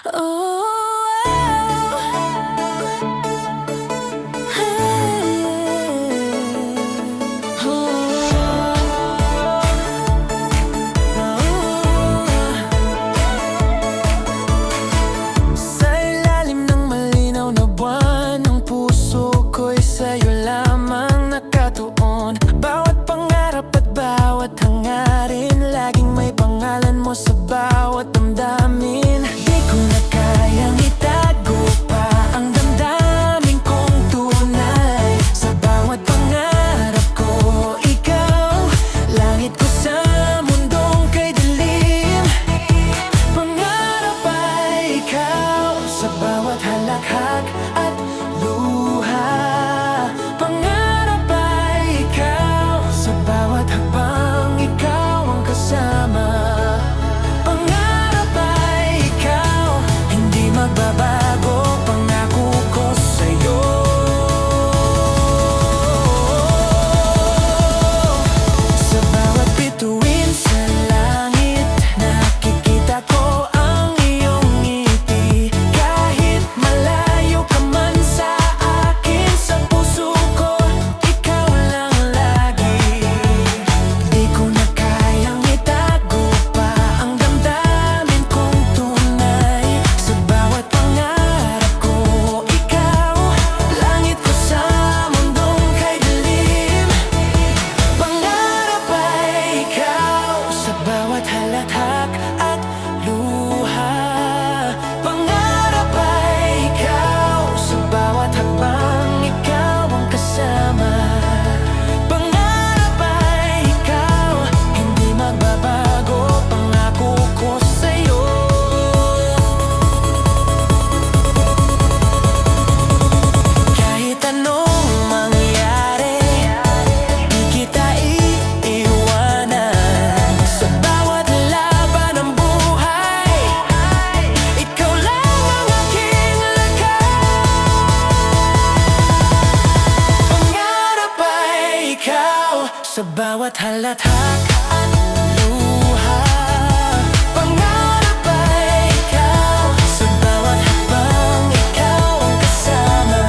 Sa ilalim ng malinaw na buwan, ang puso ko'y sa'yo lamang nakatuon. Bawat pangarap at bawat hangarin, laging may pangalan mo sa bawat damdamin. Di ko na kayang itago pa ang damdamin kong tunay. Sa bawat pangarap ko, ikaw, langit ko sa mundong kay dilim. Pangarap ay ikaw sa bawat halakhak at luha. Pangarap ay ikaw sa bawat hakbang, ikaw ang kasama. Pangarap ay ikaw, hindi magbabago, pangako ko sa'yo. Sa bawat bituin sa langit, nakikita ko ang iyong ngiti. Kahit malayo ka man sa akin, sa puso ko, ikaw lang lagi. Di ko na kayang itago pa ang damdamin kong tunay. Sa bawat pangarap ko, ikaw, langit ko sa mundong kay dilim. Pangarap ay ikaw sa bawat halakhak at luha. Pangarap ay ikaw sa bawat hakbang, ikaw ang kasama. Pangarap ay ikaw, hindi magbabago, pangako ko sa'yo. Kahit anong mangyari, di kita iiwanan. Sa bawat laban ng buhay, ikaw lang ang aking lakas. Pangarap ay ikaw sa bawat halakhak at luha. Pangarap ay ikaw sa bawat hakbang, ikaw ang kasama.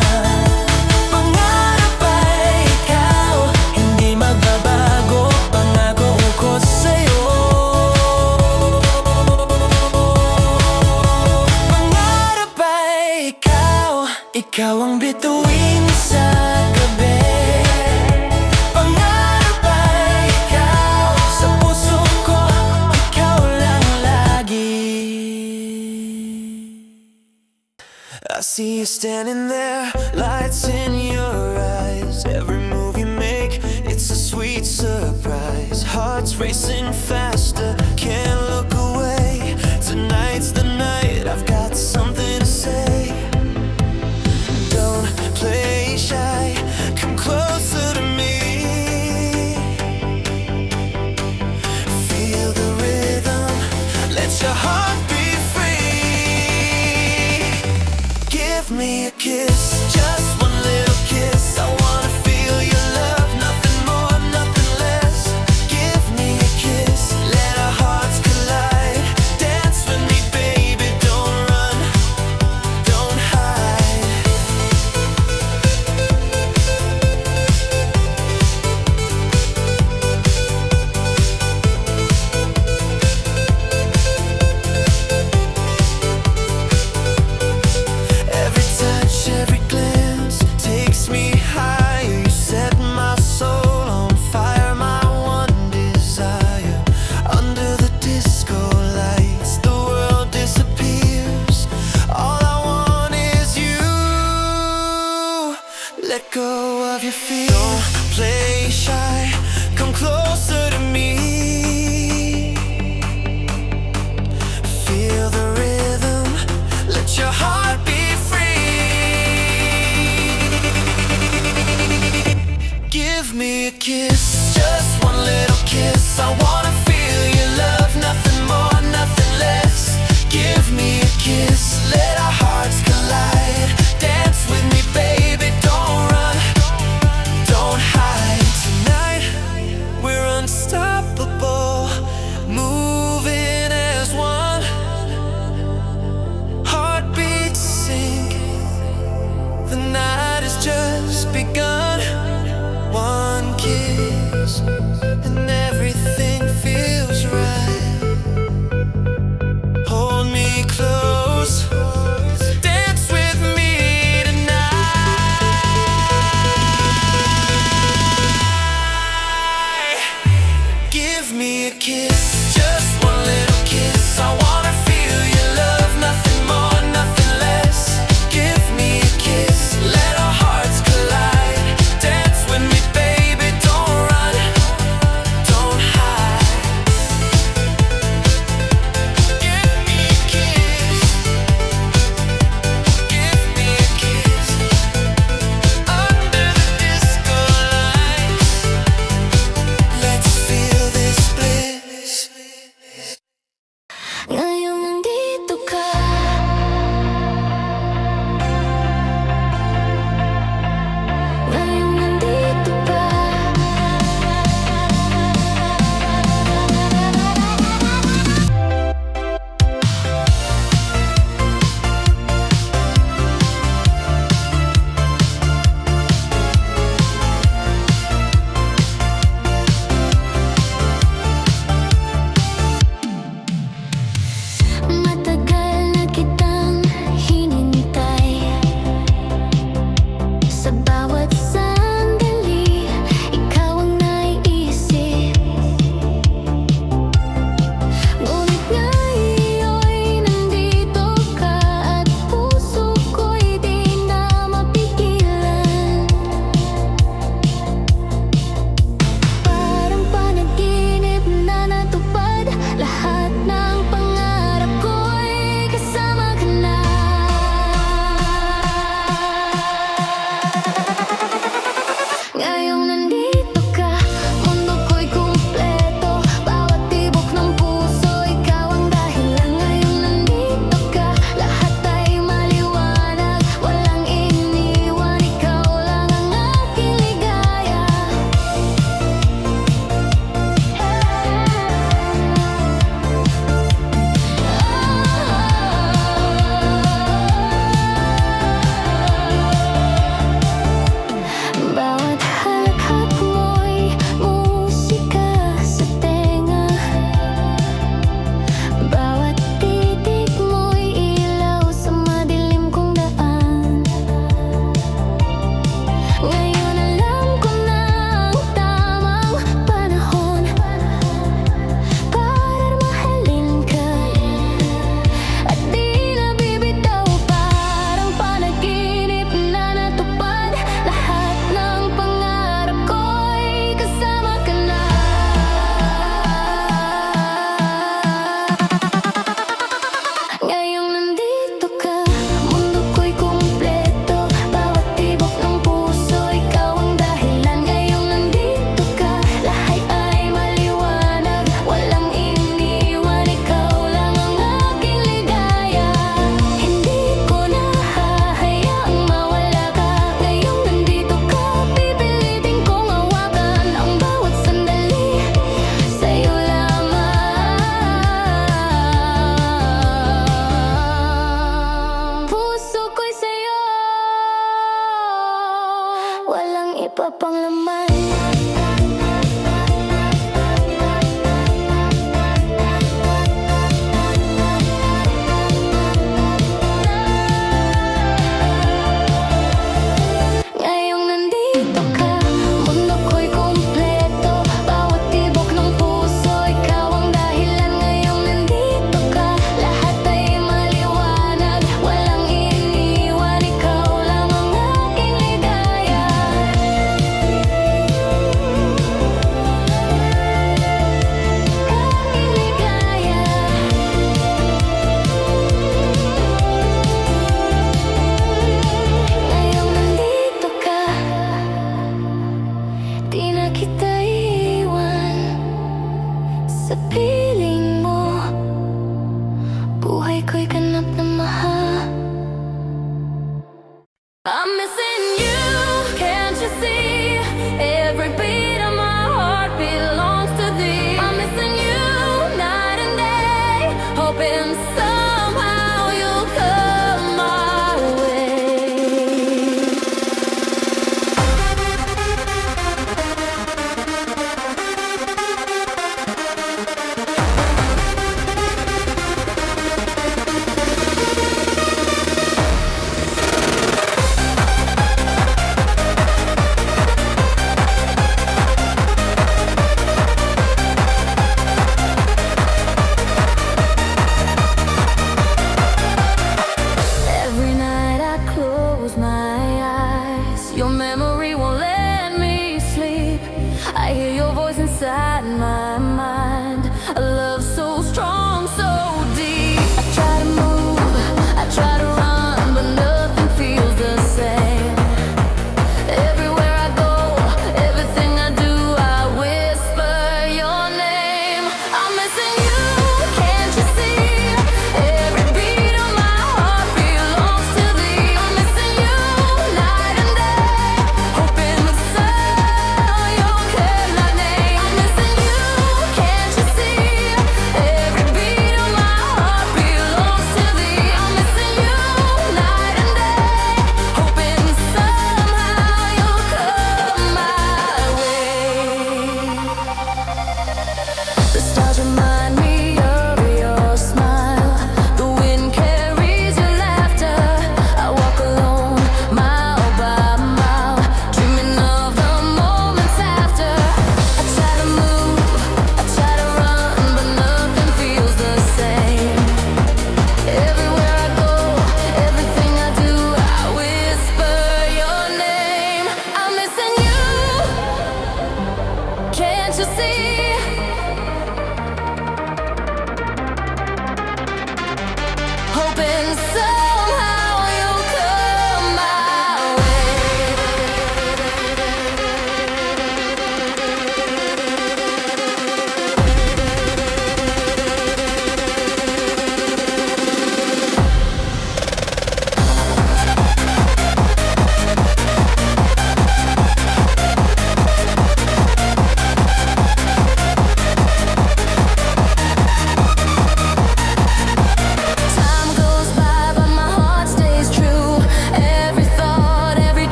Pangarap ay ikaw, hindi magbabago, pangako ko sa'yo. Pangarap ay ikaw, ikaw ang bituin sa gabi. Pangarap ay ikaw, sa puso ko, ikaw lang lagi. I see you standing there, lights in your eyes. Every move you make, it's a sweet surprise. Hearts racing faster, can't look away. Tonight's the night, I've got something to say. Don't play shy, come closer to me. Feel the rhythm, let your heart be free. Give me a kiss, just one little kiss. I wanna feel your love, nothing more, nothing less. Give me a kiss, let our hearts collide. Dance with me, baby, don't run, don't hide. Every touch, every glance takes me higher. You set my soul on fire, my one desire. Under the disco lights, the world disappears. All I want is you. Let go of your fear. Don't play shy, come closer to me. Feel the rhythm, let your heart be free. Give me a kiss, just one little kiss. I wanna feel your love, nothing more, nothing less. Give me a kiss, let our hearts collide. Dance with me, baby, don't run, don't hide. Tonight, we're unstoppable, moving as one. rose. Dance with me tonight. Give me a kiss, just one little kiss. I wanna feel your love, nothing more, nothing less. Give me a kiss, let our hearts collide. Dance with me, baby, don't run, don't hide. Give me a kiss.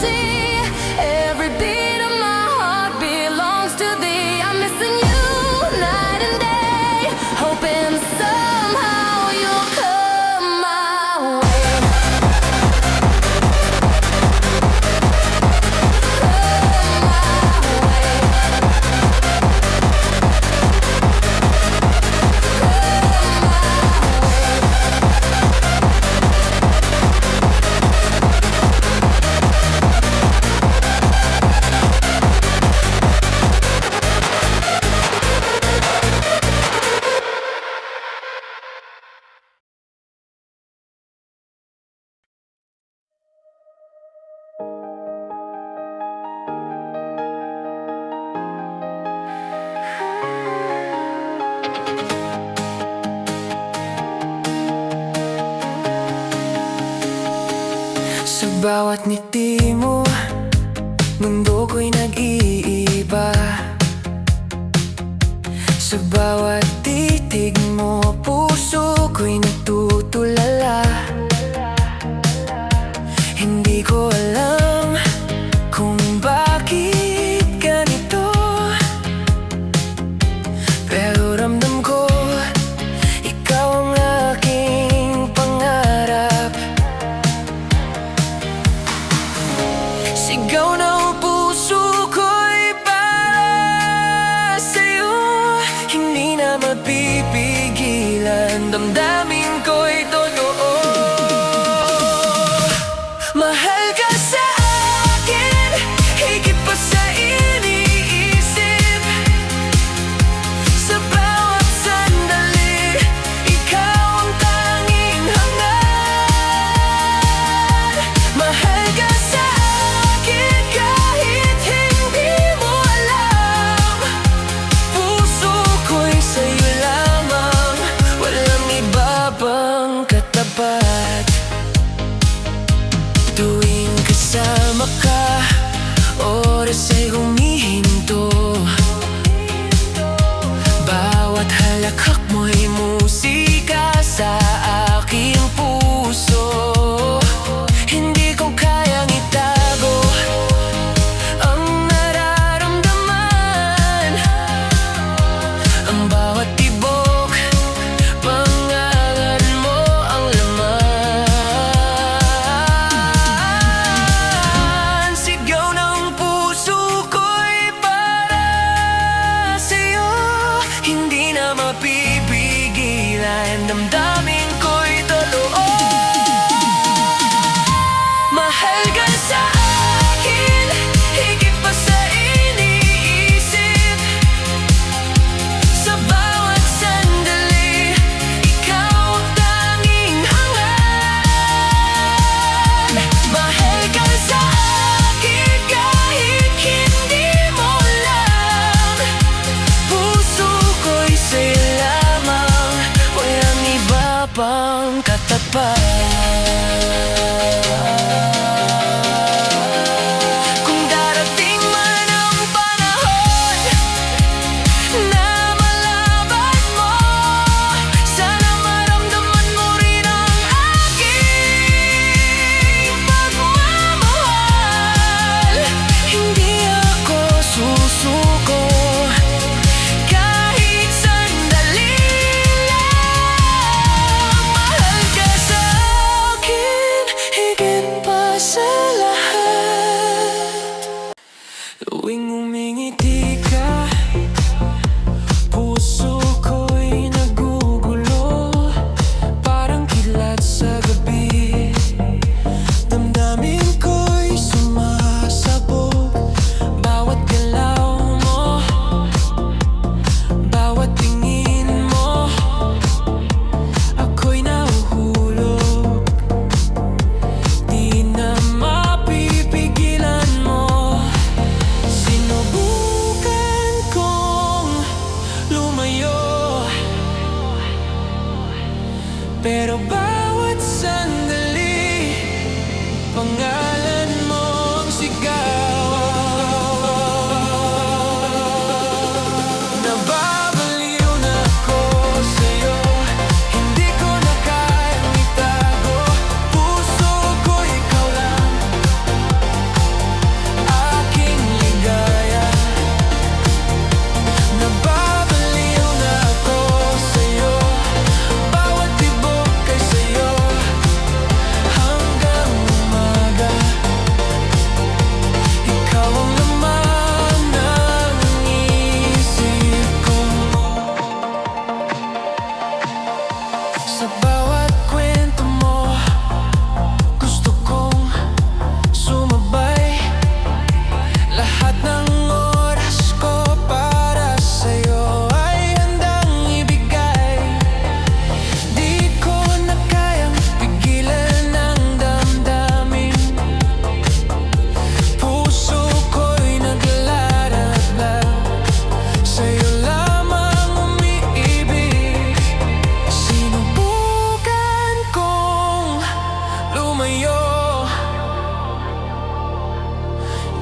see. Every beat of my heart belongs to thee. I'm missing you night and day, hoping somehow you'll come my way. Come my way. Sa bawat ngiti mo, mundo ko'y nag-iiba. Sa bawat titig mo, puso ko'y nagtutulala. Hindi ko alam kung bakit ganito, pero ramdam ko ikaw ang aking pangarap. Sigaw ng puso ko'y para sa'yo, hindi na mapipigilan, damdamin ko'y totoo. Mahal ka sa akin, higit pa sa iniisip. Sa bawat sandali, ikaw ang tanging hangad. Mahal ka sa akin kahit hindi mo alam, puso ko'y sa'yo lamang, walang iba pang katapat. Tuwing kasama ka, oras ay humihinto. Bawat halakhak mo'y musika sa aking puso. Hindi ko kayang itago ang nararamdaman. Ang bawat tibok, pangalan mo ang laman. Sigaw ng puso ko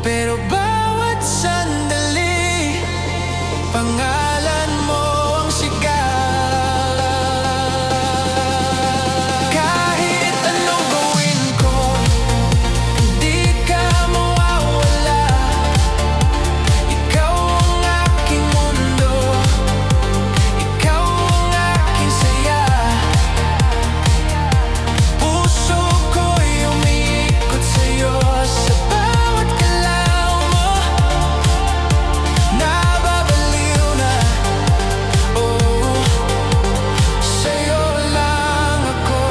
Pero bawat sandali, pangalan mo ang sigaw. Kahit anong gawin ko, hindi ka mawawala. Ikaw ang aking mundo, ikaw ang aking saya. Puso ko'y umiikot sa'yo, sa bawat galaw mo nababaliw na. Oh, sa'yo lang ako.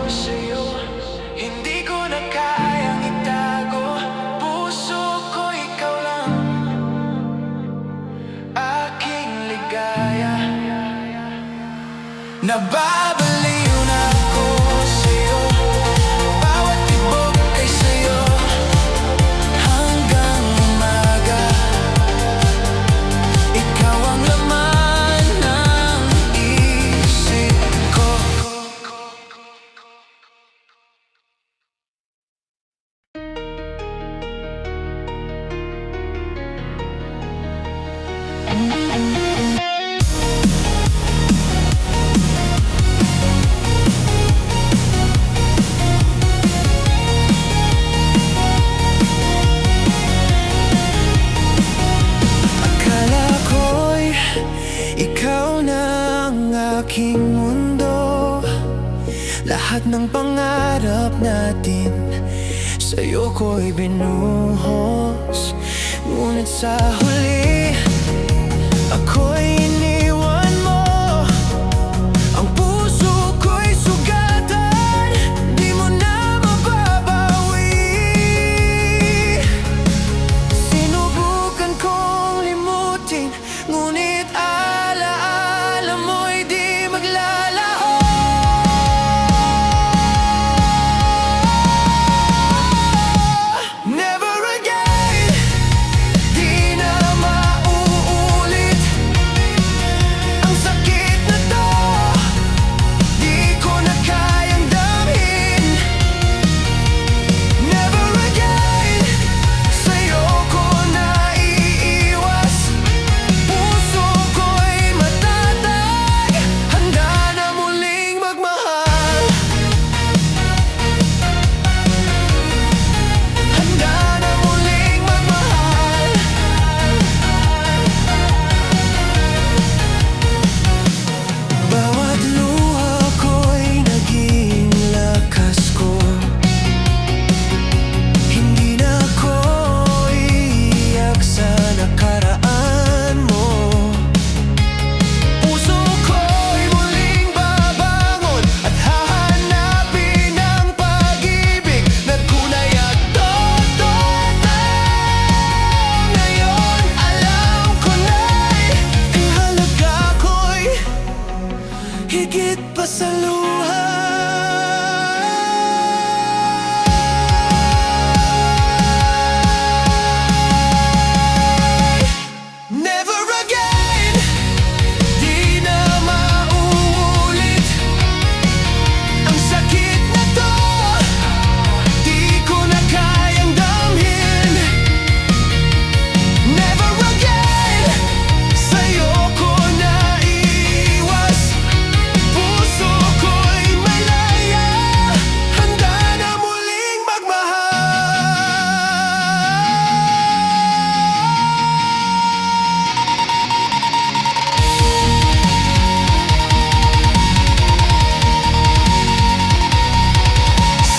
Sa'yo, hindi ko na kayang itago. Puso ko, ikaw lang aking ligaya. Nababaliw na ako sa'yo, bawat tibok ay sa'yo. Hanggang umaga, ikaw ang laman ng isip ko. Akala ko'y ikaw na ang aking mundo. Lahat ng pangarap natin sa'yo ko'y binuhos. Ngunit sa huli, ako'y iniwan mo. Ang puso ko'y sugatan, di mo na mababawi. Sinubukan kong limutin, ngunit alaala mo'y di maglalaho. Never again, di na mauulit ang sakit na to. Di ko na kayang damhin. Never again, sa'yo ko naiiwas. Puso ko'y matatag, handa na muling magmahal. Handa na muling magmahal. Bawat luha ko'y naging lakas ko. Hindi na ako iiyak sa nakaraan mo. Puso ko'y muling babangon at hahanapin ang pag-ibig na tunay at totoo na. Ngayon alam ko na'y ang halaga ko'y higit pa sa luha. Never again, di na mauulit ang sakit na to. Di ko na kayang damhin. Never again, sa'yo ko naiiwas. Puso ko'y malaya, handa na muling magmahal.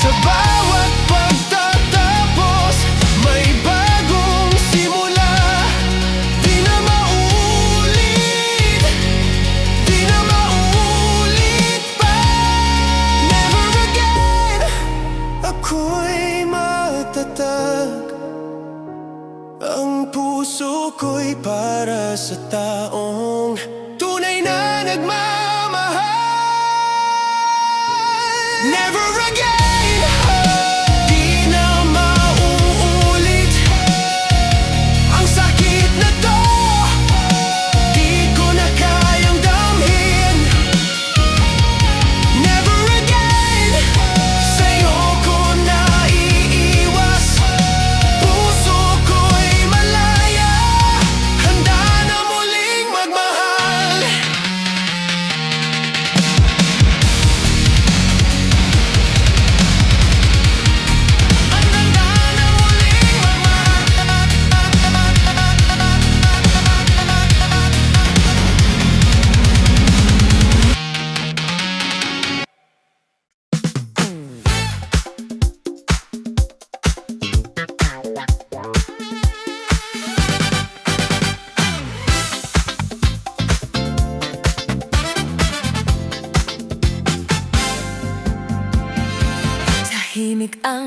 Sa bawat pagtatapos, may bagong simula. Di na mauulit, di na mauulit pa. Never again, ako'y matatag. Ang puso ko'y para sa taong tunay na nagmamahal. Never again, di na mauulit ang sakit na to. Di ko na kayang damhin. Never again, sa'yo ko naiiwas.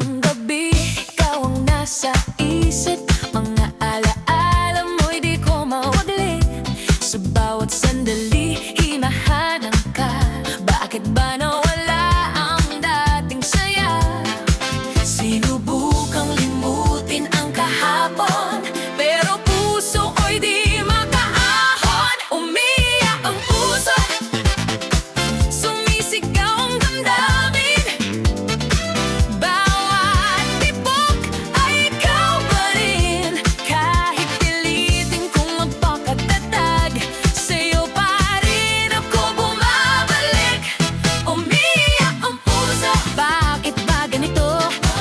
ng gabi, ikaw ang nasa isip. Mga alaala mo'y di ko mawaglit. Sa bawat sandali, hinahanap ka. Bakit ba nawala ang dating saya? Sinubukang limutin ang kahapon, pero puso ko'y di makaahon. Umiyak ang puso, sumisigaw ang damdamin. Bawat tibok ay ikaw pa rin. Kahit pilitin kong magpakatatag, sa'yo pa rin ako bumabalik. Umiyak ang puso, bakit ba ganito?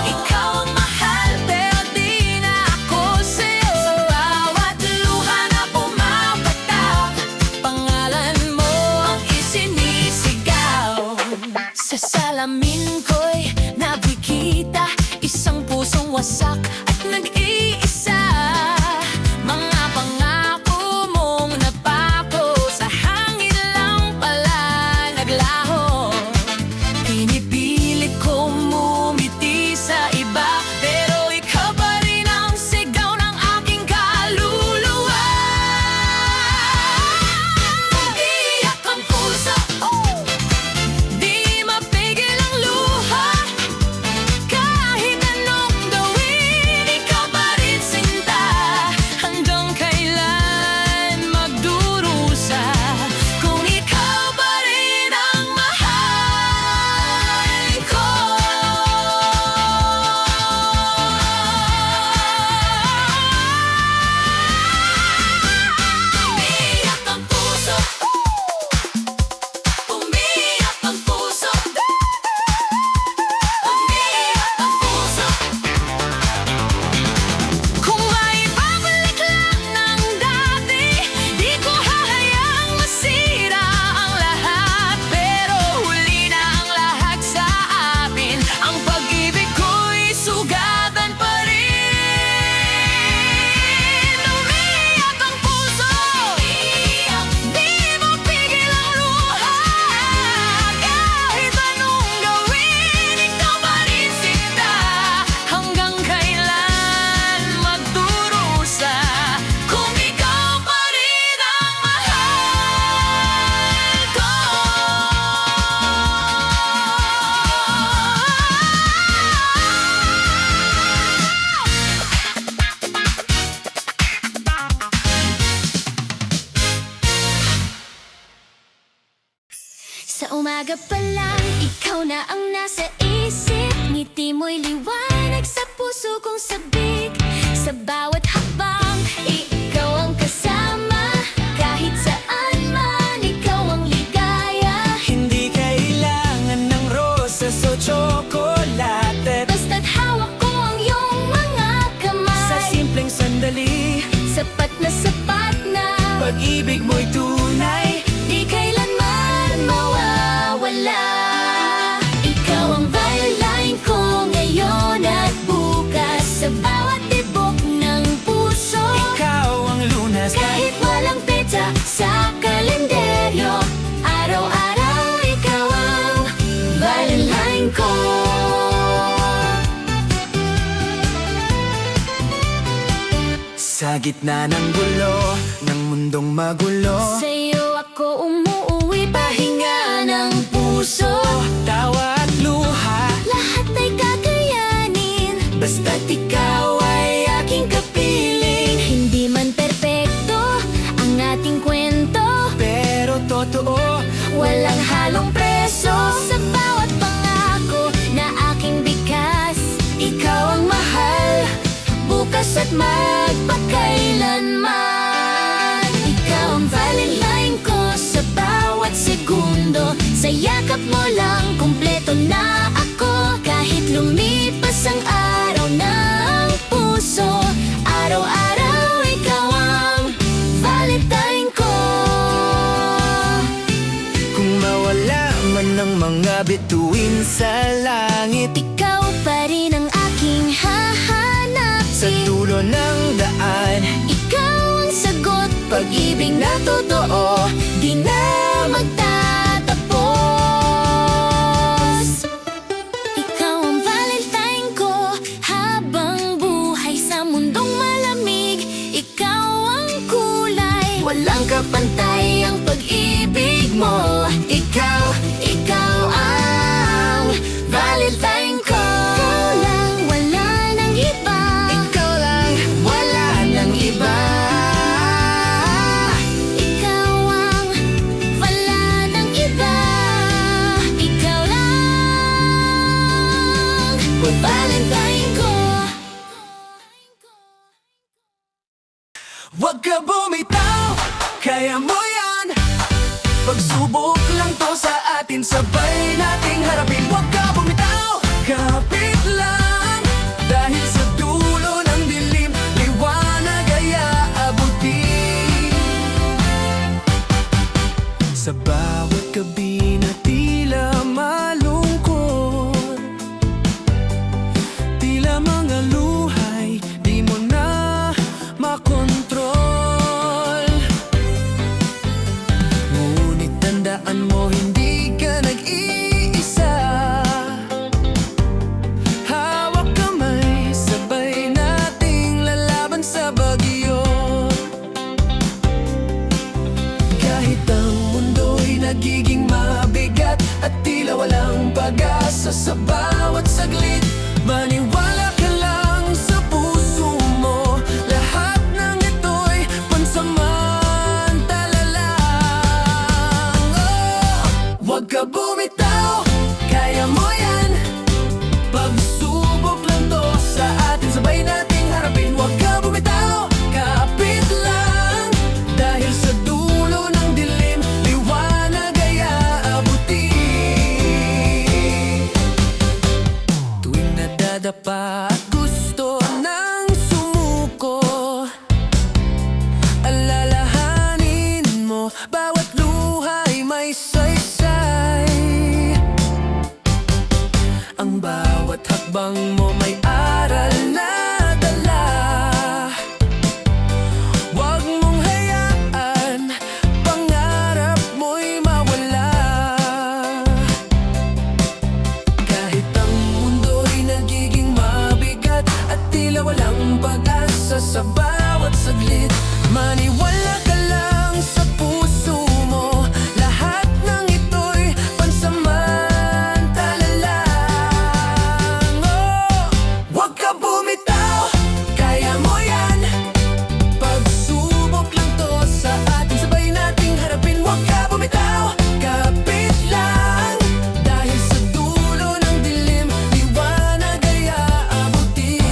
Ikaw ang mahal, pero di na ako sa'yo. Sa bawat luha na pumapatak, pangalan mo ang isinisigaw. Sa salamin ko'y nakikita isang pusong wasak at nag-iisa. Mga pangako mong napako, sa hangin lang pala naglaho. Pinipilit ko ngumiti sa iba, pero ikaw pa rin ang sigaw ng aking kaluluwa. Umiyak ang puso, di mapigil ang luha. Kahit anong gawin, ikaw pa rin sinta. Hanggang kailan magdurusa, kung ikaw pa rin ang mahal ko. Umiyak ang puso, umiyak ang puso, umiyak ang puso. Kung maibabalik lang ng dati, di ko hahayaang masira ang lahat. Pero huli na ang lahat sa amin, ang pag-ibig ko'y sugatan pa rin. Umiyak ang puso, di mapigil ang luha. Kahit anong gawin, ikaw pa rin sinta. Hanggang kailan magdurusa, kung ikaw pa rin ang mahal ko. Sa umaga pa lang, ikaw na ang nasa isip. Ngiti mo'y liwanag sa puso kong sabik. Sa bawat hakbang, ikaw ang kasama. Kahit saan man, ikaw ang ligaya. Hindi kailangan ng rosas o tsokolate. Basta't hawak ko ang iyong mga kamay. Sa simpleng sandali, Sapat na pag-ibig mo'y tunay. di kailanman mawawala. Ikaw ang violin ko ngayon at bukas. Sa bawat tibok ng puso, Ikaw ang lunas kahit walang petsa sa kalendaryo. Araw-araw ikaw ang violin ko. sa gitna ng gulo, ng mundong magulo. Sa'yo ako umuuwi, pahinga ng puso. Tawa at luha, Lahat ay kakayanin, basta't ikaw ay aking kapiling. hindi man perpekto ang ating kwento. Pero totoo, Walang halong preso sa bawat pangako na aking bigas. ikaw ang mahal. Bukas at magpakailanman. Ikaw ang violin ko sa bawat segundo. Sa yakap mo lang kumpleto na ako. Kahit lumipas ang araw ng puso, araw-araw ikaw ang valentine ko. Kung mawala man ng mga bituin sa langit, Ikaw pa rin ang aking hahanapin. sa dulo ng daan, Ikaw ang sagot, pag-ibig na totoo, di na magtatapos. Ikaw ang valentine ko, walang kapantay ang pag-ibig mo. Ikaw ang Valentine ko. Ikaw lang, wala nang iba. Ikaw lang, wala nang iba. Ikaw ang wala nang iba. Ikaw lang, Valentine ko. Huwag ka bumitaw, kaya mo yan. Pagsubok lang to sa atin, sabay nating harapin. Huwag ka bumitaw, kapit lang. Dahil sa dulo ng dilim, liwanag ay aabutin. Sa bawat gabi na tila malungkot, tila mga luhay di mo na makontrol. Ngunit tandaan mo, hindi ka nag-iisa. Hawak kamay, sabay nating lalaban sa bagyo. Kahit ang mundo'y nagiging mabigat at tila walang pag-asa sa bawat saglit, maniwala ka lang sa puso mo. Lahat ng ito'y pansamantala lang. Huwag ka bumitaw, kaya mo yan. Pagsubok lang to sa atin, sabay nating harapin. Huwag ka bumitaw, kapit lang. Dahil sa dulo ng dilim, liwanag ay aabutin. Tuwing nadadapa at gusto nang sumuko, alalahanin mo, bawat luhay may saysay. Ang bawat hakbang mo may aral na dala. Huwag mong hayaan, pangarap mo'y mawala. Kahit ang mundo'y nagiging mabigat at tila walang pag-asa sa bawat saglit, maniwala ka lang sa puso mo. Lahat ng ito'y pansamantala lang. Huwag ka bumitaw, kaya mo yan. Pagsubok lang to sa atin, sabay nating harapin. Huwag ka bumitaw, kapit lang. Dahil sa dulo ng dilim, liwanag ay aabutin.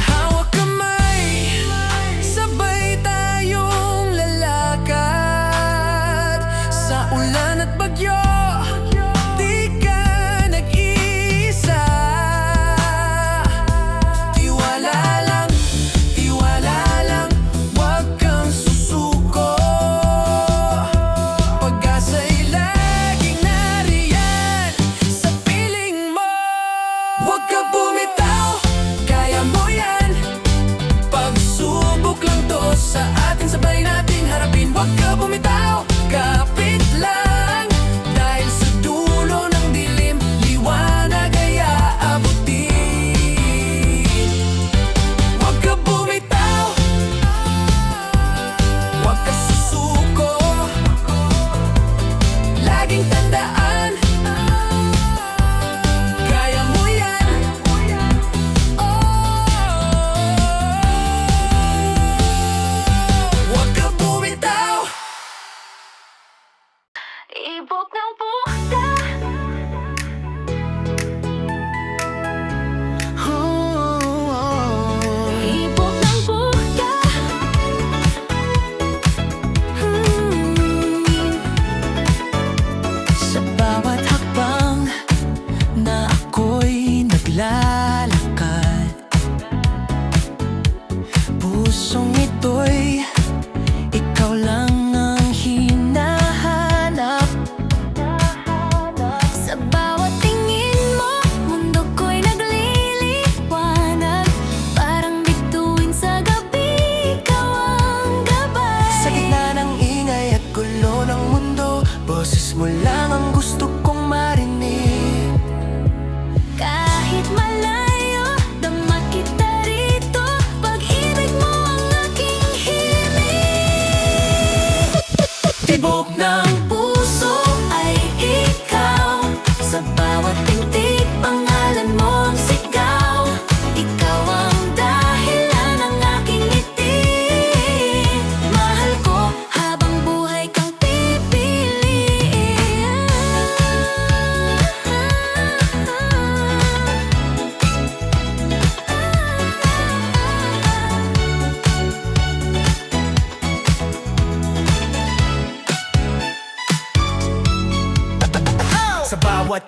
Hawak kamay, sabay tayong lalakad. Sa ulan at bagyo, di ka nag-iisa. Tiwala lang, huwag kang susuko. Pag-asa'y laging nariyan sa piling mo. Huwag ka bumitaw, kaya mo yan. Pagsubok lang to sa atin, sabay nating harapin. Huwag ka bumitaw, kapit lang. Dahil sa dulo ng dilim, liwanag ay aabutin. Huwag ka bumitaw, huwag ka susuko. Laging tandaan, kaya mo yan. Huwag ka bumitaw.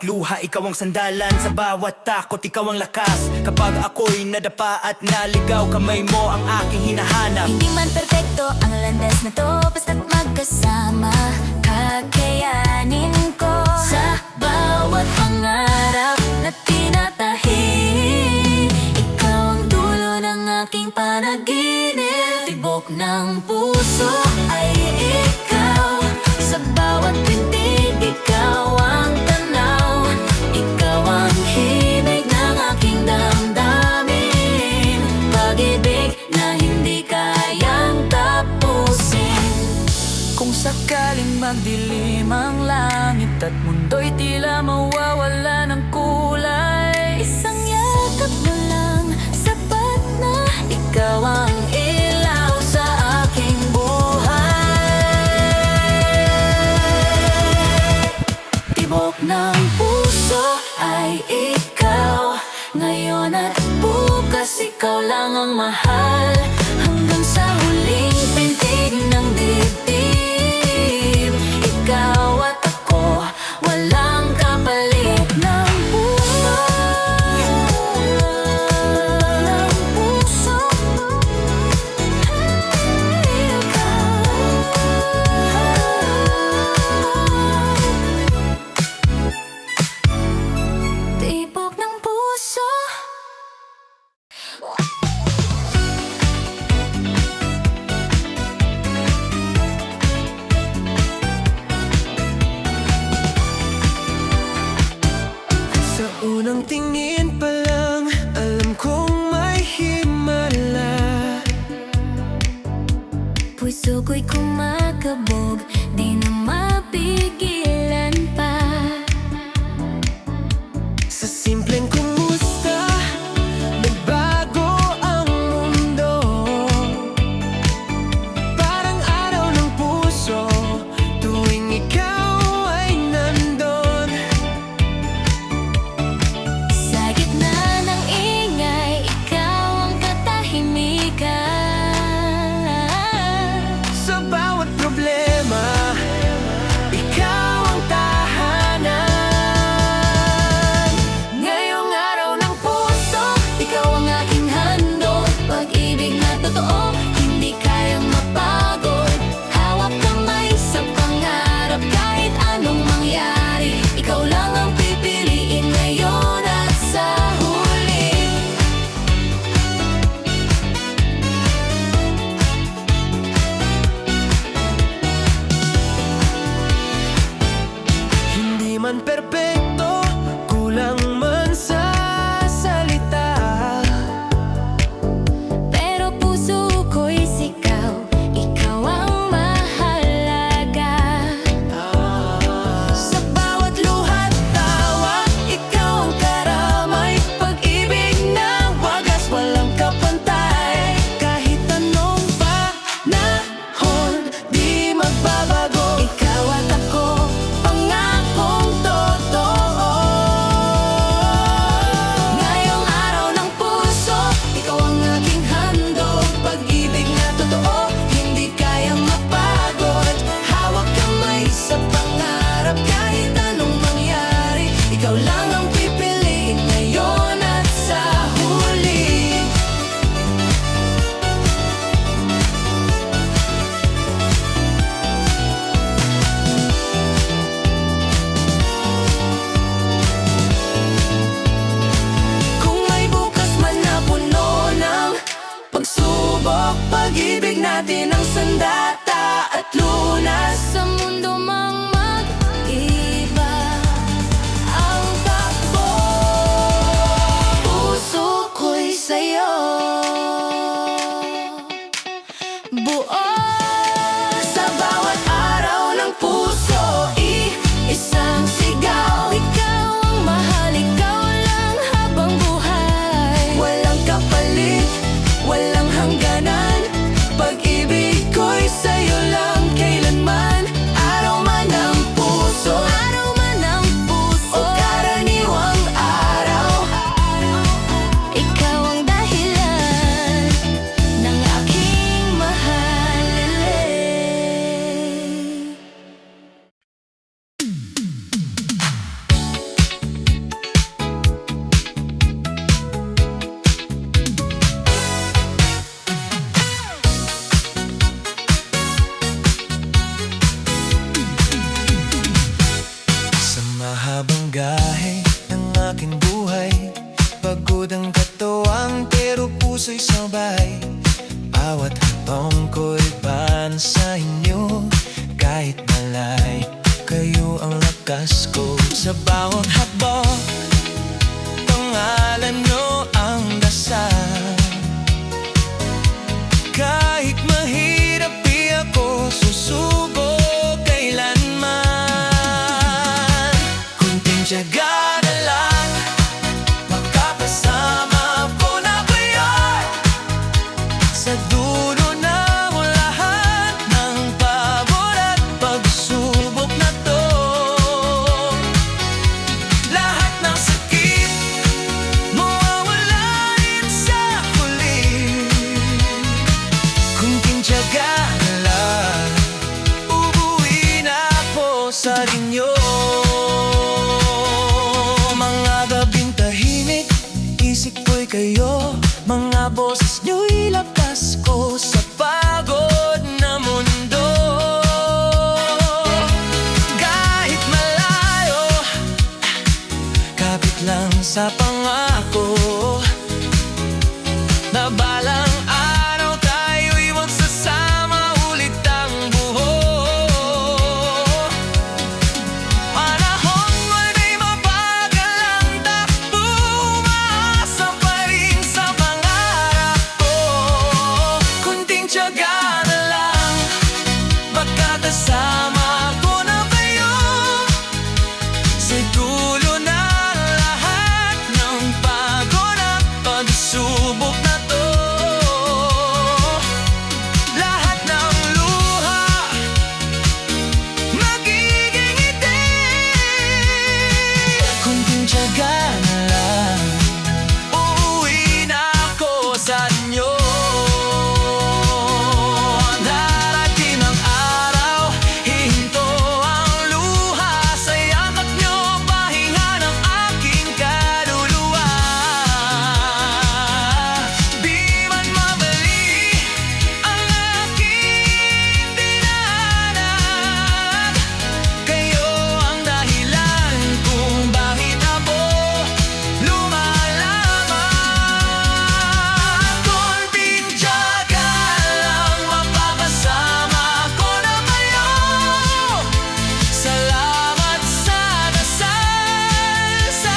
bawat luha, ikaw ang sandalan. Sa bawat takot, ikaw ang lakas. Kapag ako'y nadapa at naligaw, kamay mo ang aking hinahanap. Hindi man perpekto ang landas na to, basta't magkasama kakayanin ko. Sa bawat pangarap na tinatahi, ikaw ang dulo ng aking panaginip. Tibok ng puso ay ikaw, sa bawat pintig ikaw ang tanaw. Ikaw ang himig ng aking damdamin, pag-ibig na hindi kayang tapusin. Kung sakaling magdilim ang langit at mundo'y tila mawawala ng kulay, Isang yakap mo lang, sapat na. ikaw ang ilaw sa aking buhay. Tibok ng puso ay ikaw, ngayon at bukas ikaw lang ang mahal. Hanggang sa huling pintig ng dibdib, ikaw at ako, walang kapalit ng puso. Ng puso ay ikaw. Tibok ng puso. Sa unang tingin pa lang, alam kong may himala. Puso ko'y kumakabog, di na mapigilan pa. Sa simpleng kumusta, nagbago ang mundo. Parang araw ng puso, tuwing ikaw ay nandun. Sa gitna ng ingay, ikaw ang katahimikan. Sa bawat problema, ikaw puso'y sabay. Bawat hantong ko'y ban sa inyo. Kahit malay, kayo ang lakas ko. Sa bawat hakbang, pangalan nyo ang dasal. Kahit mahirap di ako susuko kailanman. Kunting tiyaga na lang, makakasama ko na kayo sa dulo ng lahat ng pagod at pagsubok na to. Lahat ng sakit mawawala rin sa huli. Kunting tiyaga na lang, uuwi na ako sa inyo. Mga gabing tahimik, isip ko'y kayo. Mga boses nyo'y lakas ko sa pagod na mundo. Kahit malayo, kapit lang sa pangako na balang araw tayo'y magsasama ulit ang buo. Panahon mo'y mabagal ang takbo, umaasa pa rin sa pangarap ko. Kunting tiyaga na lang, makakasama ko na kayo sa dulo ng lahat ng pagod at pagsubok na to. Lahat ng luha magiging ngiti. Kunting tiyaga na lang, uuwi na ako sa inyo. Darating ang araw, hihinto ang luha sa yakap nyo, pahinga ng aking kaluluwa. Di man mabali ang aking dinaanan, kayo ang dahilan kung bakit ako lumalaban. Kunting tiyaga lang, mapapasama ko na kayo. Salamat sa dasal, sa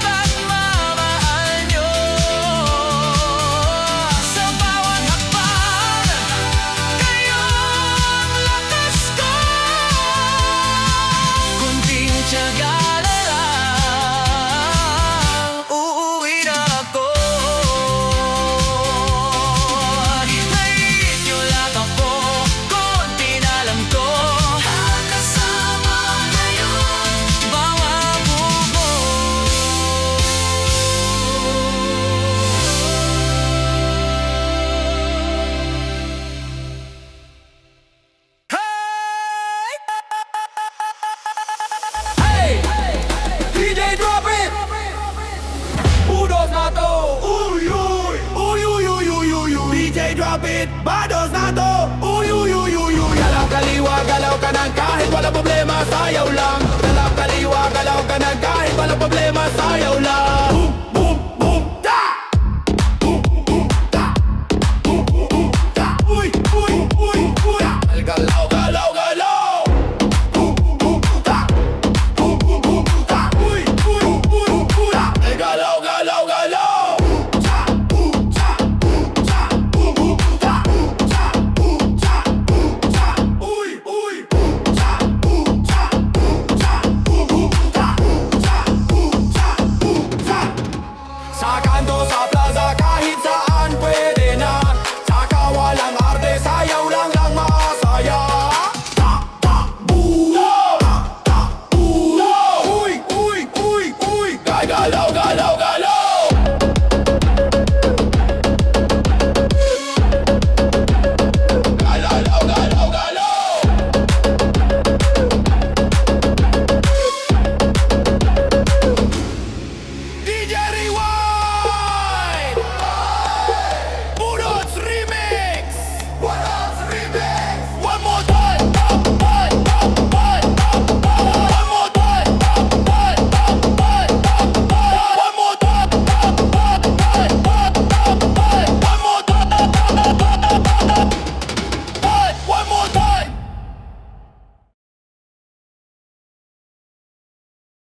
pagmamahal nyo. Sa bawat hakbang, kayo ang lakas ko. Kunting tiyaga na lang, uuwi na ako. Hintayin nyo lang ako, konti na lang to. Kasama kayo, bawat buko. Hey! DJ drop it! Udos na to! Uy, uy! Uy, uy, uy, uy, uy, uy! DJ drop it! Bados na to! Uy, uy, uy, uy, uy! Galaw kaliwa, galaw kanan kahit wala problema, sayaw lang! Galaw kaliwa, galaw kanan kahit wala problema, sayaw lang! Boom, boom, boom, ta! Boom, boom, ta! Boom, boom, ta! Uy, uy, uy, uy! Galaw, galaw, galaw! Boom, boom, ta! Boom, boom, ta! Uy, uy, uy, uy! Galaw, galaw, galaw! Ta, ta, ta, boom, boom, ta! Ta, ta, ta! Uy, uy! Ta, ta, ta! Boom, boom, ta! Ta, ta, ta! Sa kanto, sa